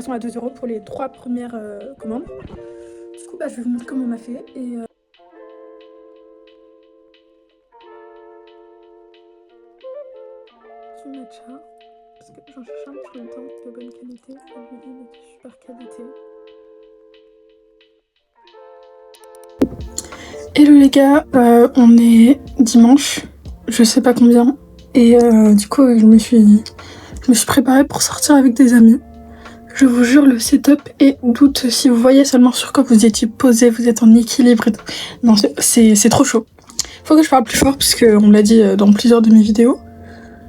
boissons à 2 € pour les 3 premières commandes. Du coup, je vais vous montrer comment on a fait. Son matcha, parce que j'en cherche un depuis longtemps de bonne qualité. L'huile est de super qualité. Hello les gars, on est dimanche, je sais pas combien, et du coup je me suis préparée pour sortir avec des amis. Je vous jure, le setup est doute. Si vous voyez seulement sur quoi vous étiez posé, vous êtes en équilibre et tout. Non, c'est trop chaud. Faut que je parle plus fort, puisque on me l'a dit dans plusieurs de mes vidéos.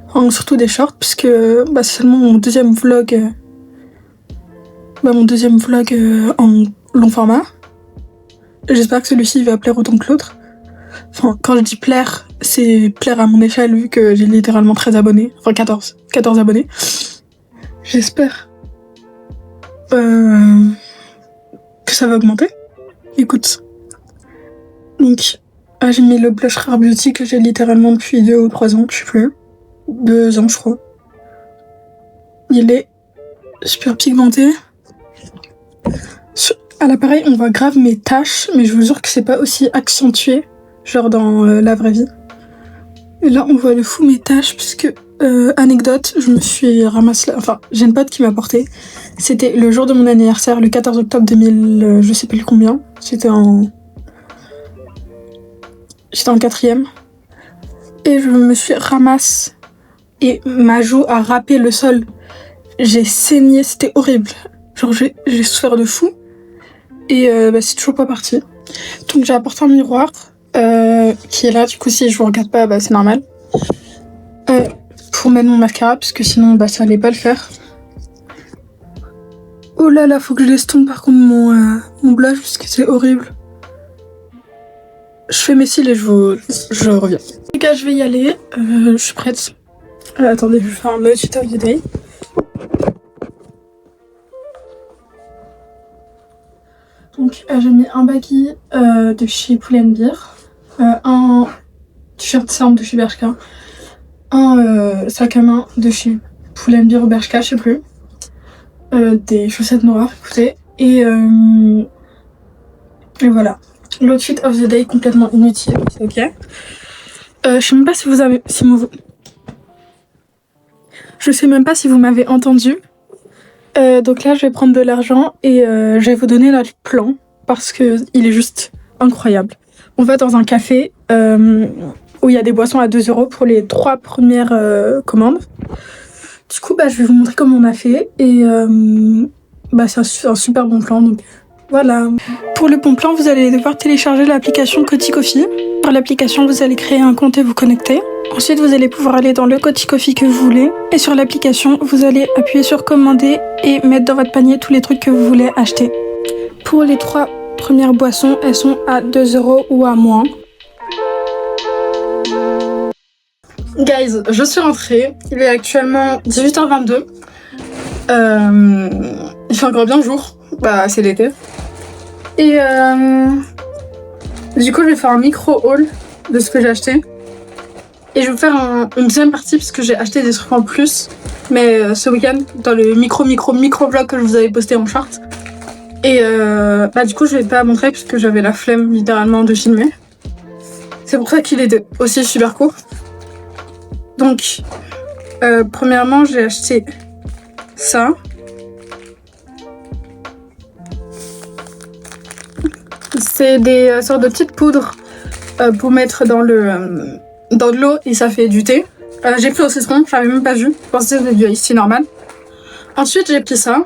Enfin, surtout des shorts, puisque c'est seulement mon deuxième vlog. En long format. J'espère que celui-ci va plaire autant que l'autre. Enfin, quand je dis plaire, c'est plaire à mon échelle, vu que j'ai littéralement 13 abonnés. Enfin, 14 abonnés. J'espère que ça va augmenter. Écoute. Donc, j'ai mis le blush Rare Beauty que j'ai littéralement depuis 2 ou 3 ans, je sais plus. 2 ans, je crois. Il est super pigmenté. À l'appareil, on voit grave mes taches, mais je vous jure que c'est pas aussi accentué, genre dans la vraie vie. Et là, on voit de fou mes taches, puisque, anecdote, je me suis ramassée... Enfin, j'ai une pote qui m'a porté. C'était le jour de mon anniversaire, le 14 octobre 2000, je sais plus combien. J'étais en 4ème. Et je me suis ramassée, et ma joue a râpé le sol. J'ai saigné, c'était horrible. Genre, j'ai souffert de fou. Et c'est toujours pas parti. Donc j'ai apporté un miroir qui est là. Du coup, si je vous regarde pas, c'est normal. Pour mettre mon mascara, parce que sinon ça allait pas le faire. Oh là là, faut que je laisse tomber par contre mon blush, parce que c'est horrible. Je fais mes cils et je reviens. Les gars, je vais y aller. Je suis prête. Attendez, je vais faire un outfit of the day. Donc j'ai mis un baggy de chez Pull&Bear, un t-shirt simple de chez Bershka, un sac à main de chez Pull&Bear ou Bershka, je sais plus, des chaussettes noires, écoutez, et voilà. L'outfit of the day complètement inutile, c'est ok. Je sais même pas si je sais même pas si vous m'avez entendu. Donc là, je vais prendre de l'argent et je vais vous donner notre plan parce que il est juste incroyable. On va dans un café où il y a des boissons à 2 € pour les 3 premières commandes. Du coup, je vais vous montrer comment on a fait et c'est un super bon plan. Donc voilà. Pour le bon plan, vous allez devoir télécharger l'application Coty Coffee. Par l'application, vous allez créer un compte et vous connecter. Ensuite, vous allez pouvoir aller dans le Coty Coffee que vous voulez. Et sur l'application, vous allez appuyer sur commander et mettre dans votre panier tous les trucs que vous voulez acheter. Pour les 3 premières boissons, elles sont à 2 € ou à moins. Guys, je suis rentrée. Il est actuellement 18h22. Il fait encore bien jour. C'est l'été. Et du coup, je vais faire un micro-haul de ce que j'ai acheté. Et je vais vous faire une deuxième partie parce que j'ai acheté des trucs en plus. Mais ce week-end, dans le micro vlog que je vous avais posté en short. Et du coup, je vais pas montrer parce que j'avais la flemme littéralement de filmer. C'est pour ça qu'il est aussi super court. Donc, premièrement, j'ai acheté ça. C'est des sortes de petites poudres pour mettre dans de l'eau et ça fait du thé. J'ai pris au citron, j'avais même pas vu. Je pensais que c'était du iced tea normal. Ensuite, j'ai pris ça.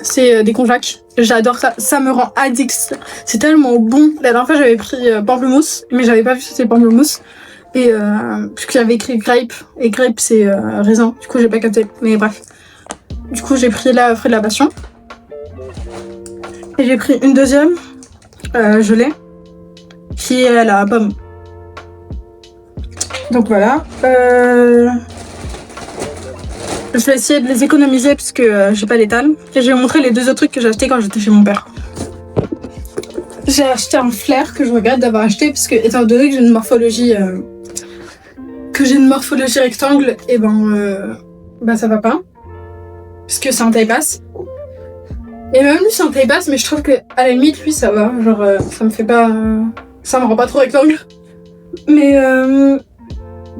C'est des konjac. J'adore ça. Ça me rend addict. C'est tellement bon. La dernière fois, j'avais pris pamplemousse, mais j'avais pas vu que c'était pamplemousse. Et puisque j'avais écrit grape. Et grape, c'est raisin. Du coup, j'ai pas capté. Mais bref. Du coup, j'ai pris la fruit de la passion. Et j'ai pris une deuxième gelée qui est à la pomme. Donc voilà. Je vais essayer de les économiser parce que j'ai pas l'étal. Et je vais vous montrer les 2 autres trucs que j'ai acheté quand j'étais chez mon père. J'ai acheté un flair que je regrette d'avoir acheté parce que étant donné que j'ai une morphologie rectangle, et ça va pas. Parce que c'est un taille basse. Et même lui c'est en taille basse, mais je trouve que à la limite lui ça va, genre ça me fait pas, ça me rend pas trop rectangle. Mais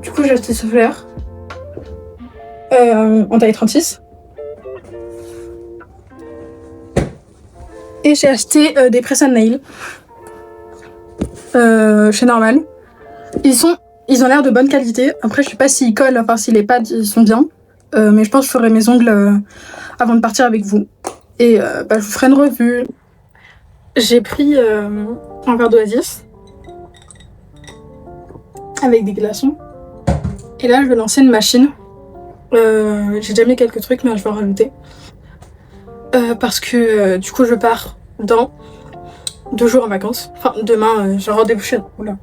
du coup j'ai acheté ce flair en taille 36. Et j'ai acheté des press and nail chez Normal. Ils ont l'air de bonne qualité. Après je sais pas s'ils collent, enfin si les pads ils sont bien. Mais je pense que je ferai mes ongles avant de partir avec vous. Et je vous ferai une revue. J'ai pris un verre d'Oasis avec des glaçons. Et là, je vais lancer une machine. J'ai déjà mis quelques trucs, mais je vais en rajouter. Parce que du coup, je pars dans 2 jours en vacances. Enfin, demain, j'ai un rendez-vous chez... Oula.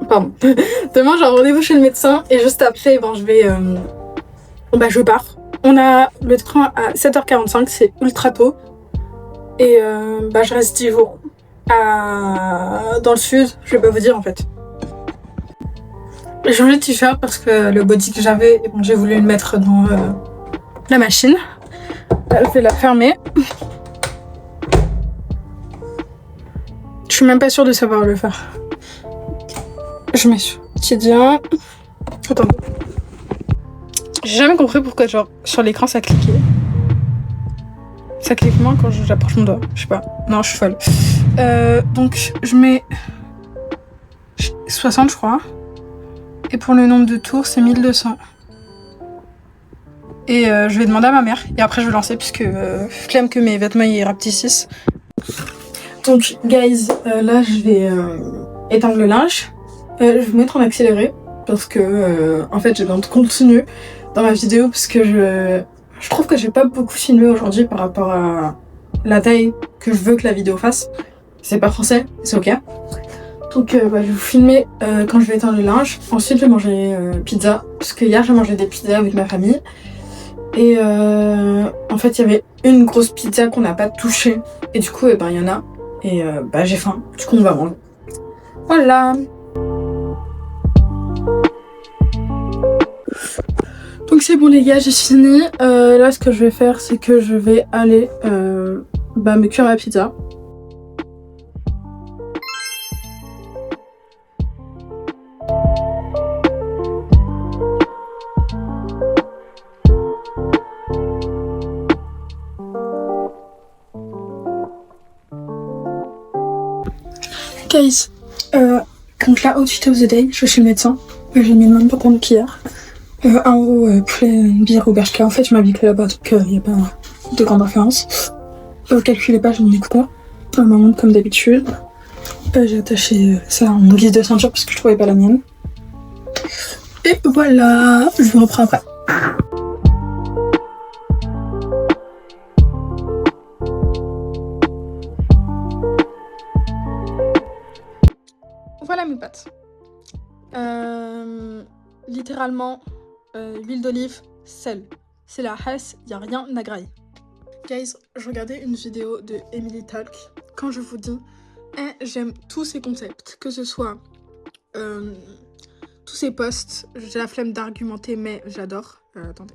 Pardon. Demain, j'ai un rendez-vous chez le médecin. Et juste après, je vais... je pars. On a le train à 7h45, c'est ultra tôt. Et je reste 10 jours dans le sud, je vais pas vous dire en fait. J'ai changé de t-shirt parce que le body que j'avais, j'ai voulu le mettre dans la machine. Là, je vais la fermer. Je suis même pas sûre de savoir le faire. Je mets sur quotidien. Attendez. J'ai jamais compris pourquoi genre sur l'écran ça cliquait. Ça clique moins quand j'approche mon doigt, je sais pas. Non, je suis folle. Donc, je mets 60, je crois. Et pour le nombre de tours, c'est 1200. Et je vais demander à ma mère. Et après, je vais lancer, puisque flemme que mes vêtements y rapetissent. Donc, guys, là, je vais éteindre le linge. Je vais vous mettre en accéléré. Parce que, en fait, j'ai besoin de contenu dans ma vidéo, parce que je trouve que j'ai pas beaucoup filmé aujourd'hui par rapport à la taille que je veux que la vidéo fasse. C'est pas français, c'est ok. Donc je vais vous filmer quand je vais éteindre le linge. Ensuite je vais manger pizza. Parce que hier j'ai mangé des pizzas avec ma famille. Et en fait il y avait une grosse pizza qu'on n'a pas touchée. Et du coup il y en a. Et j'ai faim. Du coup on va manger. Voilà. Donc c'est bon les gars, j'ai fini. Là ce que je vais faire c'est que je vais aller me cuire ma pizza. Guys, donc là outfit of the day, je suis chez le médecin. J'ai mis le même pantalon qu'hier. En haut, poulet, bière au bershka. En fait, je m'habille que là-bas, donc il n'y a pas de grande référence. Calculez pas, j'ai mon écouteur. Ma montre comme d'habitude. J'ai attaché ça en guise de ceinture parce que je trouvais pas la mienne. Et voilà, je vous reprends après. Voilà mes pâtes. Littéralement, huile d'olive, sel. C'est la Hess, y a rien à grailler. Guys, je regardais une vidéo de Emily Talk. Quand je vous dis, j'aime tous ces concepts, que ce soit tous ces posts. J'ai la flemme d'argumenter, mais j'adore. Attendez.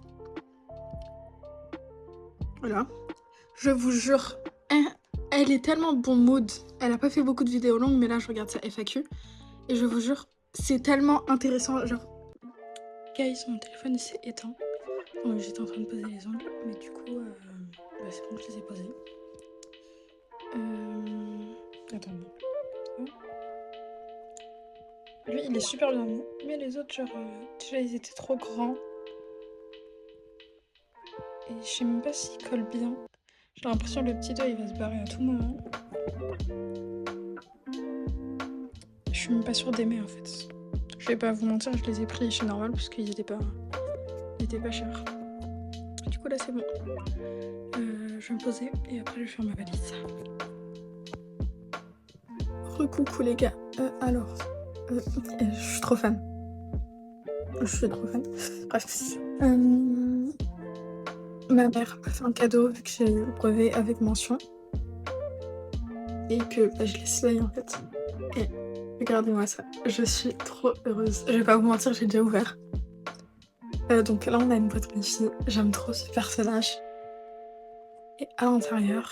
Voilà. Je vous jure, elle est tellement bon mood. Elle a pas fait beaucoup de vidéos longues, mais là je regarde sa FAQ. Et je vous jure, c'est tellement intéressant. Genre, guys, mon téléphone s'est éteint. J'étais en train de poser les ongles, mais du coup, c'est bon, je les ai posés. Attendez. Lui, il est super bien mis, mais les autres, genre, déjà, ils étaient trop grands. Et je sais même pas s'ils collent bien. J'ai l'impression que le petit doigt, il va se barrer à tout moment. Je suis même pas sûre d'aimer, en fait. Je vais pas vous mentir, je les ai pris chez Normal parce qu'ils étaient pas chers. Du coup, là, c'est bon. Je vais me poser et après, je vais faire ma valise. Recoucou les gars. Alors, je suis trop fan. Bref. Ma mère m'a fait un cadeau vu que j'ai eu le brevet avec mention. Et que je l'ai slay en fait. Et regardez-moi ça. Je suis trop heureuse. Je vais pas vous mentir, j'ai déjà ouvert. Donc là, on a une boîte Miffy. J'aime trop ce personnage. Et à l'intérieur,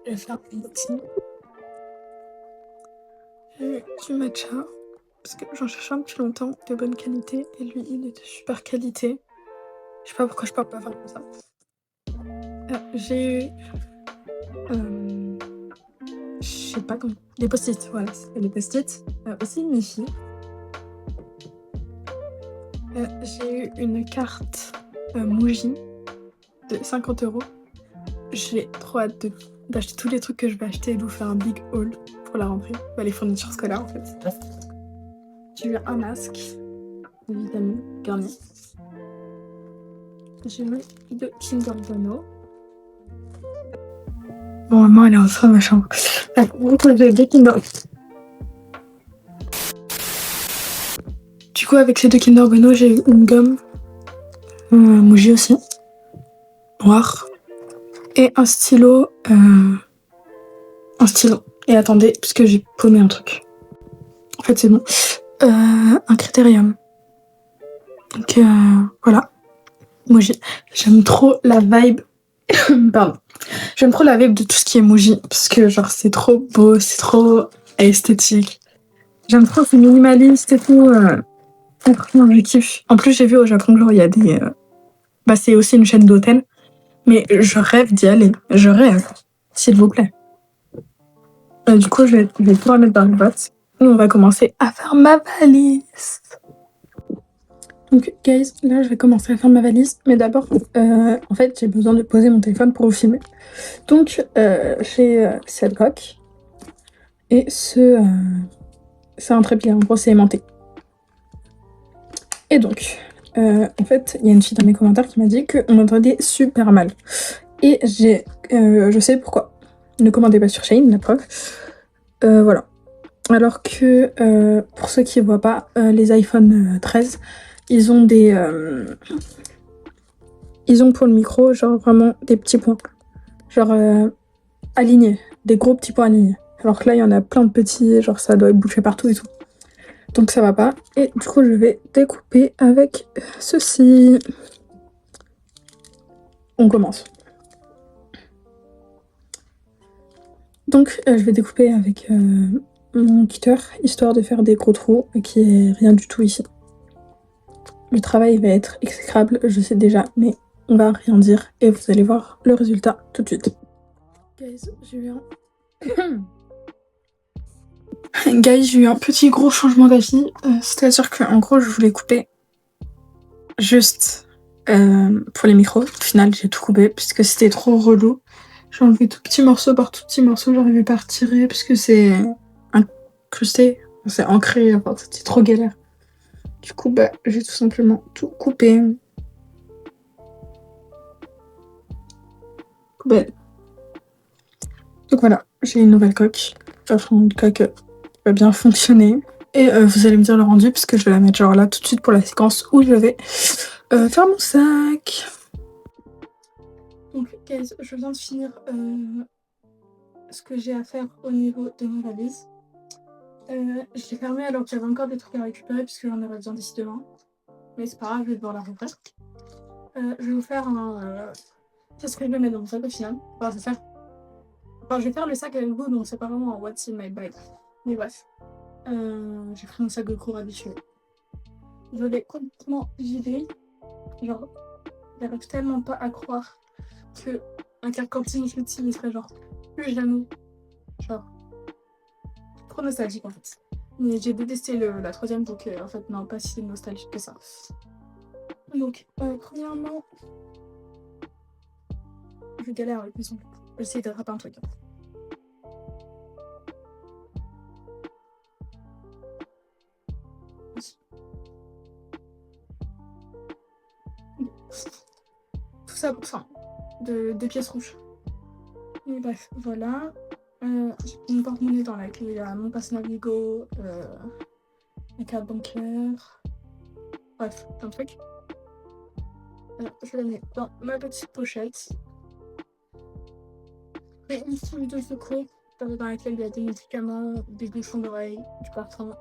je vais faire un unboxing. J'ai eu du matcha, parce que j'en cherchais un depuis longtemps, de bonne qualité, et lui, il est de super qualité. Je sais pas pourquoi je parle pas fort comme ça. J'ai eu... je sais pas comment... Des post-it, voilà, c'est des post-it. Aussi une fille. J'ai eu une carte Muji de 50€. J'ai trop hâte d'acheter tous les trucs que je vais acheter et de vous faire un big haul pour la rentrée. Bah, les fournitures scolaires en fait. J'ai eu un masque de vitamine Garnier. J'ai eu de Kinder Bueno. Bon, maman elle est en train de ma chambre. J'ai deux Kinder. Du coup, avec ces deux Kinder Bueno, j'ai eu une gomme Muji aussi, noir, et un stylo. Et attendez, puisque j'ai paumé un truc. En fait, c'est bon. Un critérium. Donc voilà. Muji. J'aime trop la vibe. Pardon. J'aime trop la vibe de tout ce qui est Muji. Parce que genre c'est trop beau, c'est trop esthétique. J'aime trop, c'est minimaliste et tout. Franchement, je kiffe. En plus, j'ai vu au Japon, genre, il y a des... Bah, c'est aussi une chaîne d'hôtels. Mais je rêve d'y aller. Je rêve. S'il vous plaît. Du coup, je vais tout remettre dans le boîte. Et on va commencer à faire ma valise. Donc, guys, là, je vais commencer à faire ma valise. Mais d'abord, en fait, j'ai besoin de poser mon téléphone pour vous filmer. Donc, j'ai cette coque. Et c'est un trépied. En gros, c'est aimanté. Et donc, en fait, il y a une fille dans mes commentaires qui m'a dit qu'on m'entendait super mal. Et je sais pourquoi. Ne commandez pas sur Shein, la preuve. Voilà. Alors que, pour ceux qui ne voient pas, les iPhone 13, ils ont ils ont pour le micro, genre vraiment des petits points. Genre alignés. Des gros petits points alignés. Alors que là, il y en a plein de petits, genre ça doit être bouché partout et tout. Donc ça va pas. Et du coup, je vais découper avec ceci. On commence. Donc je vais découper avec mon cutter, histoire de faire des gros trous, qui est rien du tout ici. Le travail va être exécrable, je sais déjà, mais on va rien dire et vous allez voir le résultat tout de suite. Guys, j'ai eu un petit gros changement d'avis, c'est-à-dire qu'en gros, je voulais couper juste pour les micros. Au final, j'ai tout coupé puisque c'était trop relou. J'ai enlevé tout petit morceau par tout petit morceau, j'arrivais pas à retirer puisque c'est incrusté, c'est ancré, enfin, c'était trop galère. Du coup, bah, j'ai tout simplement tout coupé. Belle. Donc voilà, j'ai une nouvelle coque. Enfin, une coque qui va bien fonctionner. Et vous allez me dire le rendu puisque je vais la mettre genre là tout de suite pour la séquence où je vais faire mon sac. Donc, guys, je viens de finir ce que j'ai à faire au niveau de ma valise. Je l'ai fermée alors qu'il y avait encore des trucs à récupérer puisque j'en aurais besoin d'ici demain. Mais c'est pas grave, je vais devoir la refaire. Je vais vous faire un... C'est ce que je vais mettre dans mon sac au final. Enfin, je vais faire le sac avec vous, donc c'est pas vraiment un what's in my bag. Mais bref. J'ai pris mon sac de cours habituel. Je l'ai complètement vidé. Genre, j'arrive tellement pas à croire que un carcanting il serait genre plus jamais. Genre, trop nostalgique en fait. Mais j'ai détesté la troisième, donc en fait, non, pas si nostalgique que ça. Donc, premièrement, je galère avec mes ongles. J'essaie d'attraper un truc. Tout ça pour ça. De pièces rouges. Et bref, voilà. Une porte-monnaie dans laquelle il y a mon passe Navigo, la carte bancaire. Bref, un truc. Je la mets dans ma petite pochette. Et une souris de secours dans laquelle il y a des médicaments, des bouchons d'oreilles, du parfum.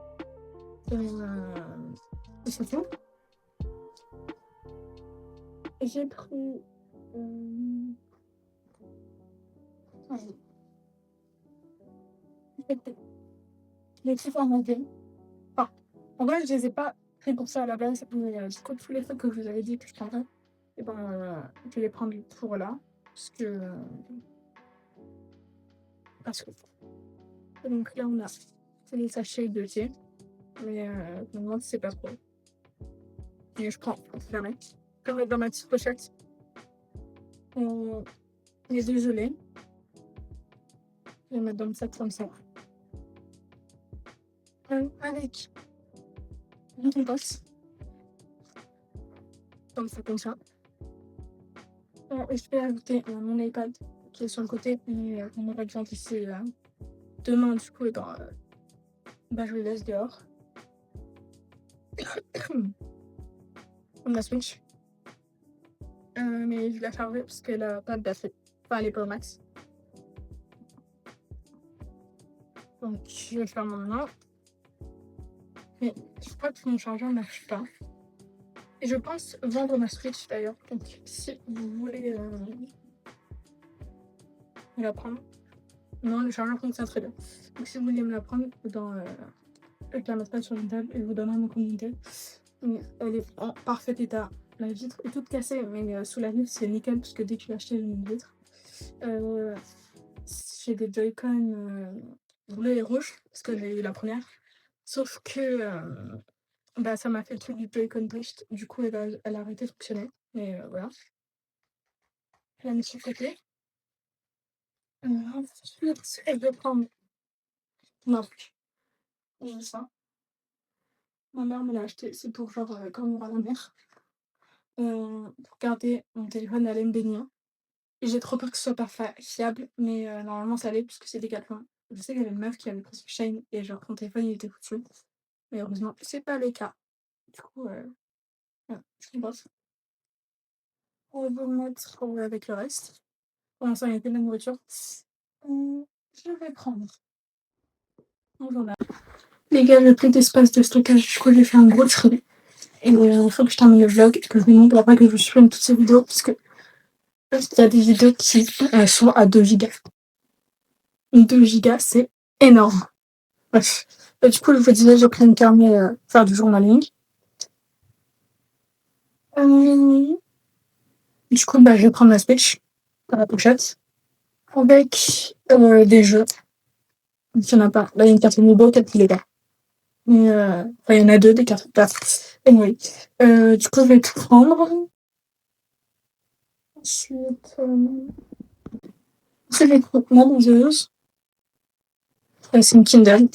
Et c'est tout. j'ai pris les trucs en anglais. Enfin, en vrai, je les ai pas pris pour ça à la base, mais du coup, tous les trucs que je vous avais dit que je prendrais, et ben, je vais les prendre pour là. Parce que. Parce que. Donc là, on a les sachets de thé. Mais je me demande si c'est pas trop. Et je prends, jamais. Je vais mettre dans ma petite pochette. Les dégelés. Je vais mettre dans le sac comme ça. Avec du compost. Comme ça. Et je vais ajouter mon iPad qui est sur le côté. Et mon exemple ici, demain, du coup, je le laisse dehors. Ma Switch. Mais je vais la charger parce qu'elle a pas de batterie. Enfin, elle est pas au max. Donc, je vais faire maintenant. Mais je crois que mon chargeur ne marche pas. Et je pense vendre ma Switch d'ailleurs. Donc, si vous voulez me la prendre. Non, le chargeur fonctionne très bien. Donc, si vous voulez me la prendre, je la mettrai sur une table et je vous donnerai mon communiqué. Elle est en parfait état. La vitre est toute cassée, mais sous la vitre, c'est nickel parce que dès que je l'ai acheté, j'ai une vitre. J'ai des Joy-Con bleus et rouges parce que j'ai eu la première. Sauf que ça m'a fait le truc du Joy-Con Drift. Du coup, elle a arrêté de fonctionner. Mais voilà. Je la mets sur le côté. Ensuite, je vais prendre ma ça. Ma mère me l'a acheté. C'est pour genre quand on aura la mer. Pour garder mon téléphone à l'aime. Et j'ai trop peur que ce soit pas fiable, mais normalement ça l'est puisque c'est Decathlon. Je sais qu'il y avait une meuf qui avait pris sur Shein et genre son téléphone il était foutu. Mais heureusement, c'est pas le cas. Du coup, voilà, je pense. On va mettre avec le reste. Pour l'instant, il n'y a que de la nourriture. Je vais prendre mon journal. Les gars, j'ai plus d'espace de stockage, du coup j'ai fait un gros tri. Et il faut que je termine le vlog et que je vous montre après que je supprime toutes ces vidéos parce que il y a des vidéos qui sont à 2 gigas. 2 gigas, c'est énorme. Bref. Du coup, je vous disais, j'ai pris une permis faire du journaling. Du coup, je vais prendre ma Switch dans la pochette avec des jeux. Il n'y en a pas. Là, il y a une carte Amiibo, peut-être qu'il est là. Mais il y en a 2, des cartes. Anyway. Du coup, je vais tout prendre. Ensuite, je vais prendre ma liseuse. C'est une Kindle.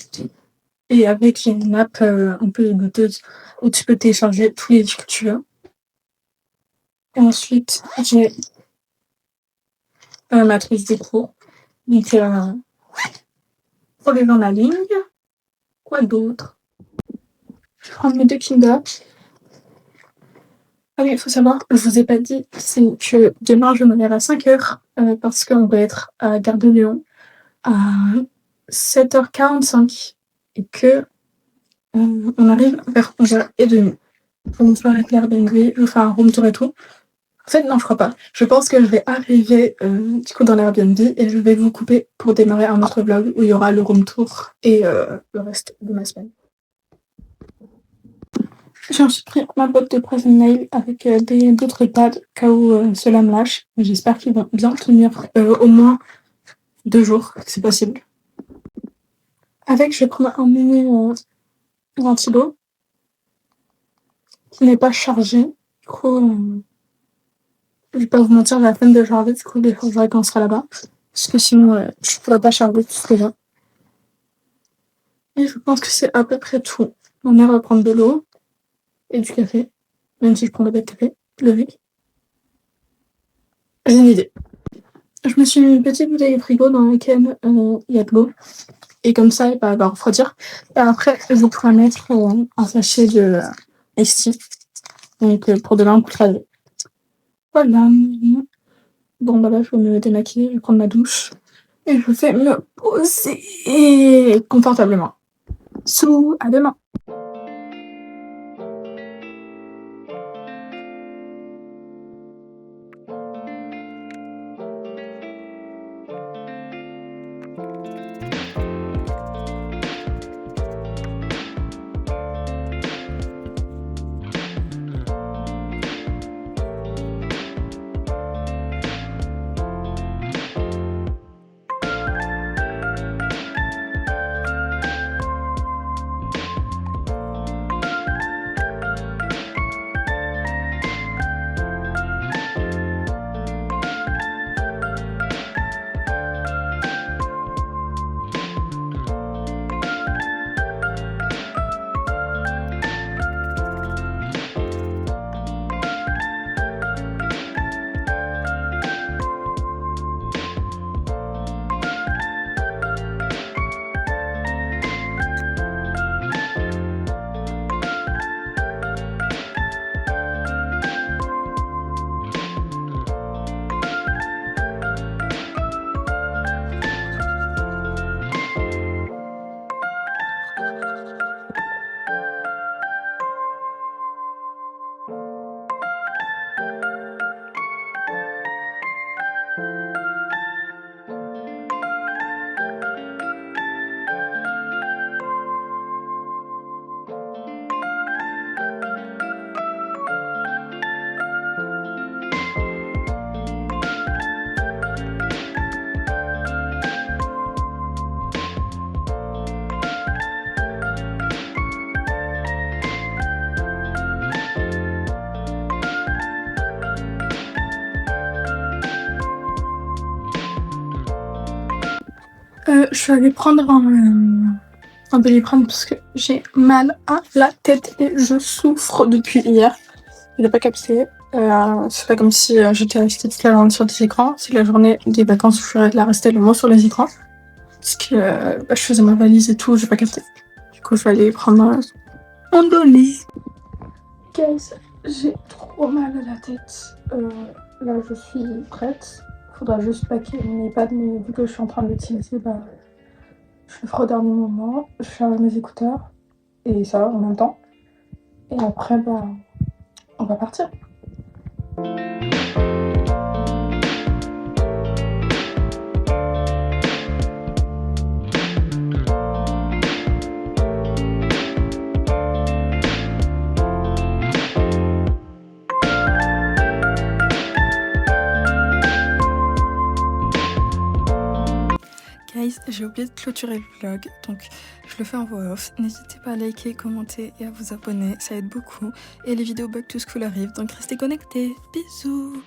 Et avec une app un peu goûteuse où tu peux télécharger tous les livres que tu veux. Et ensuite, j'ai ma trousse de cours. Donc, pour le journaling. Quoi d'autre? Je vais prendre mes 2 Kinder. Ah oui, il faut savoir, je vous ai pas dit, c'est que demain je me lève à 5h parce qu'on va être à Gare de Lyon à 7h45 et que on arrive vers 11h30. Pour une soirée avec l'Airbnb, je vais faire un room tour et tout. En fait, non, je crois pas. Je pense que je vais arriver du coup dans l'Airbnb et je vais vous couper pour démarrer un autre vlog où il y aura le room tour et le reste de ma semaine. J'ai ensuite pris ma boîte de present nail avec d'autres pads, au cas où cela me lâche. J'espère qu'ils vont bien tenir au moins 2 jours, si c'est possible. Avec, je vais prendre un mini ventilo qui n'est pas chargé. Du coup, je vais pas vous mentir, j'ai la peine de charger. Du coup, il faudrait qu'on sera là-bas. Parce que sinon, je pourrais pas charger tout ce que j'ai. Et je pense que c'est à peu près tout. Ma mère va prendre de l'eau et du café. Même si je prends pas de café, le riz. J'ai une idée. Je me suis mis une petite bouteille de frigo dans laquelle il y a de l'eau. Et comme ça, elle va refroidir. Et après, je pourrais mettre un sachet de iced tea. Donc, pour demain, pour travailler. Voilà. Bon, là, je vais me démaquiller, je vais prendre ma douche. Et je vais me poser confortablement. À demain. Je suis allée prendre un Doliprane parce que j'ai mal à la tête et je souffre depuis hier. Il n'a pas capté. C'est pas comme si j'étais restée toute la journée sur des écrans. C'est la journée des vacances où je suis restée le moins sur les écrans. Parce que je faisais ma valise et tout, j'ai pas capté. Du coup, je vais aller prendre un Dolly. Guys, j'ai trop mal à la tête. Là, je suis prête. Faudra juste packer mon iPad, mais vu que je suis en train de l'utiliser, je le ferai au dernier moment. Je charge mes écouteurs et ça va en même temps. Et après, on va partir. Guys, j'ai oublié de clôturer le vlog, donc je le fais en voix off. N'hésitez pas à liker, commenter et à vous abonner, ça aide beaucoup. Et les vidéos Back to School arrivent, donc restez connectés. Bisous!